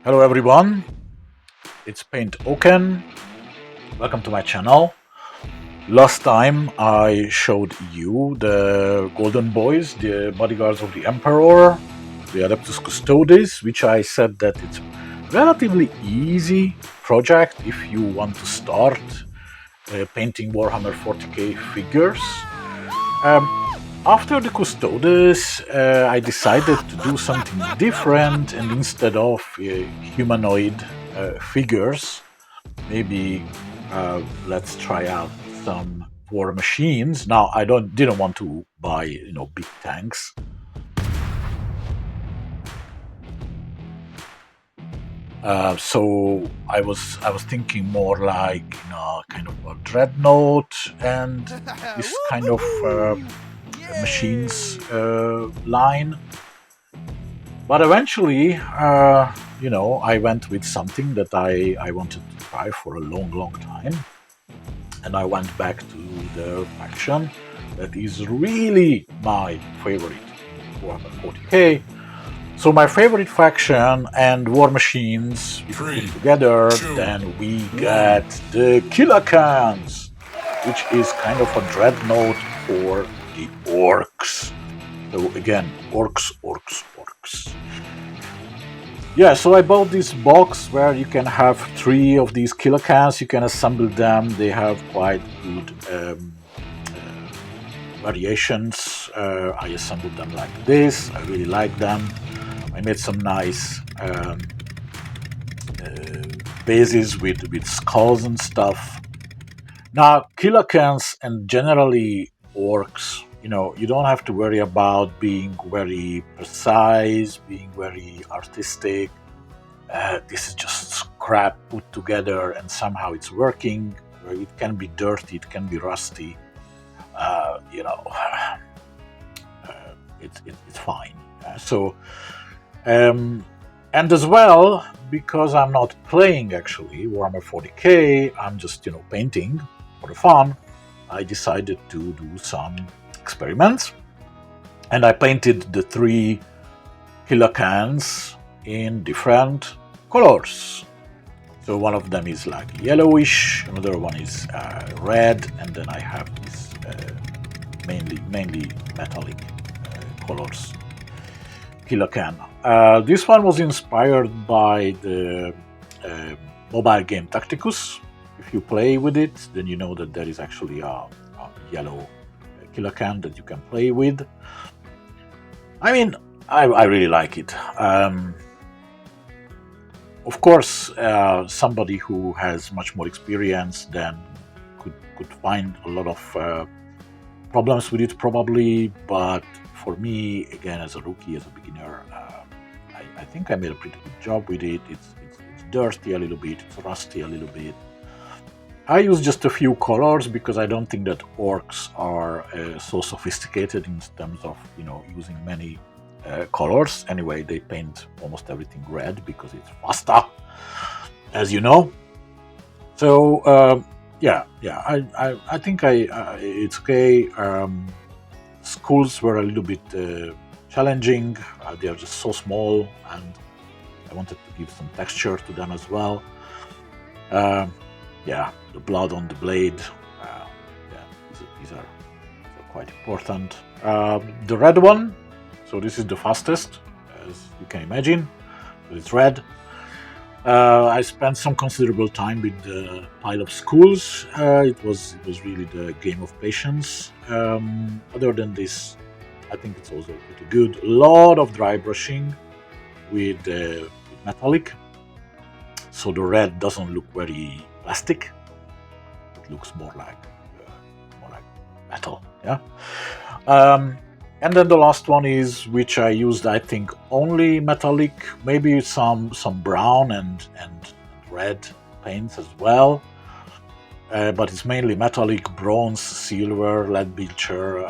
Hello everyone, it's Paint Oken. Welcome to my channel. Last time I showed you the Golden Boys, the bodyguards of the Emperor, the Adeptus Custodes, which I said that it's relatively easy project if you want to start painting Warhammer 40k figures. Um, After the Custodes, I decided to do something different, and instead of humanoid figures, maybe let's try out some war machines. Now, I didn't want to buy big tanks. So I was thinking more like kind of a dreadnought and this kind of machines line. But eventually, I went with something that I wanted to try for a long, long time. And I went back to the faction that is really my favorite Warhammer 40k. So my favorite faction and war machines, if we put together, then we get the killakans, which is kind of a dreadnought for the orcs. So again, orcs, orcs, orcs. Yeah, so I bought this box where you can have 3 of these killakans. You can assemble them. They have quite good variations. I assembled them like this. I really like them. I made some nice bases with skulls and stuff. Now, killakans and generally orcs, you don't have to worry about being very precise, being very artistic. This is just scrap put together and somehow it's working. It can be dirty, it can be rusty. Uh, you know, it's fine. And as well, because I'm not playing actually Warhammer 40k, I'm just painting for the fun. I decided to do some experiments, and I painted the 3 killakans in different colors. So one of them is like yellowish, another one is red, and then I have these mainly metallic colors. Killakan. This one was inspired by the mobile game Tacticus. If you play with it, then you know that there is actually a yellow Killakan that you can play with. I mean, I really like it. Of course, somebody who has much more experience then could find a lot of problems with it probably, but for me, again, as a rookie, as a beginner, I think I made a pretty good job with it. It's dirty a little bit, it's rusty a little bit. I use just a few colors because I don't think that orcs are so sophisticated in terms of using many colors. Anyway, they paint almost everything red because it's faster, as you know. So I think it's okay. Schools were a little bit challenging. They are just so small, and I wanted to give some texture to them as well. The blood on the blade. These are quite important. The red one. So this is the fastest, as you can imagine. It's red. I spent some considerable time with the pile of schools. It was really the game of patience. Other than this, I think it's also pretty good. A lot of dry brushing with metallic, so the red doesn't look very plastic. It looks more like metal. Yeah. And then the last one is, which I used, I think, only metallic, maybe some brown and red paints as well. But it's mainly metallic, bronze, silver, lead bilcher,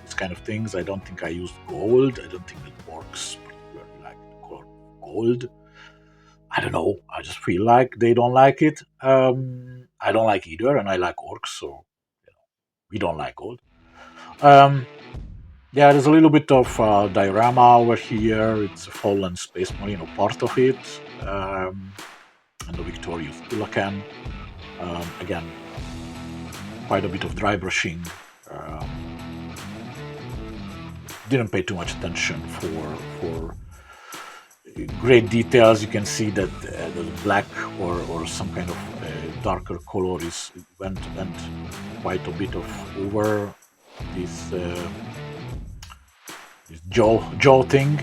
these kind of things. I don't think I used gold. I don't think that orcs particularly like the color gold. I don't know. I just feel like they don't like it. I don't like either, and I like orcs, so we don't like gold. Um, Yeah, there's a little bit of diorama over here. It's a fallen space marine, or part of it, and the victorious Killakan. Again, quite a bit of dry brushing. Didn't pay too much attention for great details. You can see that the black or some kind of darker color is went quite a bit of over this this jaw thing.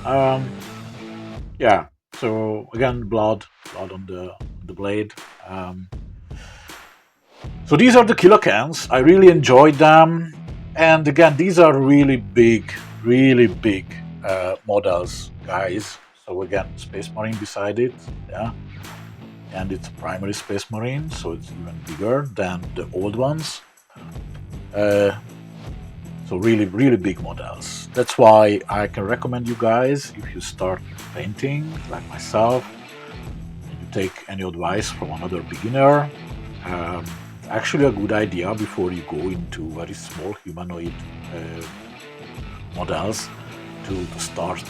Um, yeah. So again, blood on the blade. Um, so these are the killakans. I really enjoyed them, and again, these are really big models, guys. So again, Space Marine beside it, yeah, and it's a primary Space Marine, so it's even bigger than the old ones. Uh, so really big models. That's why I can recommend you guys, if you start painting like myself, and you take any advice from another beginner. Um, Actually, a good idea before you go into very small humanoid models to start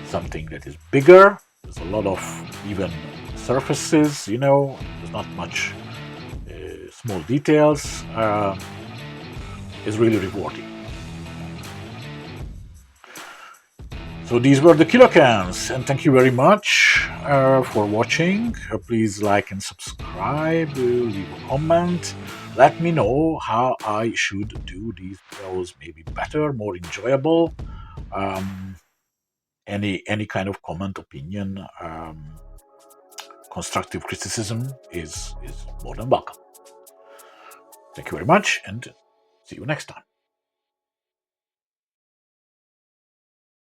something that is bigger. There's a lot of even surfaces, there's not much small details. Is really rewarding. So these were the killakans, and thank you very much for watching. Please like and subscribe, leave a comment. Let me know how I should do these videos, maybe better, more enjoyable. Any kind of comment, opinion, constructive criticism is more than welcome. Thank you very much, and see you next time.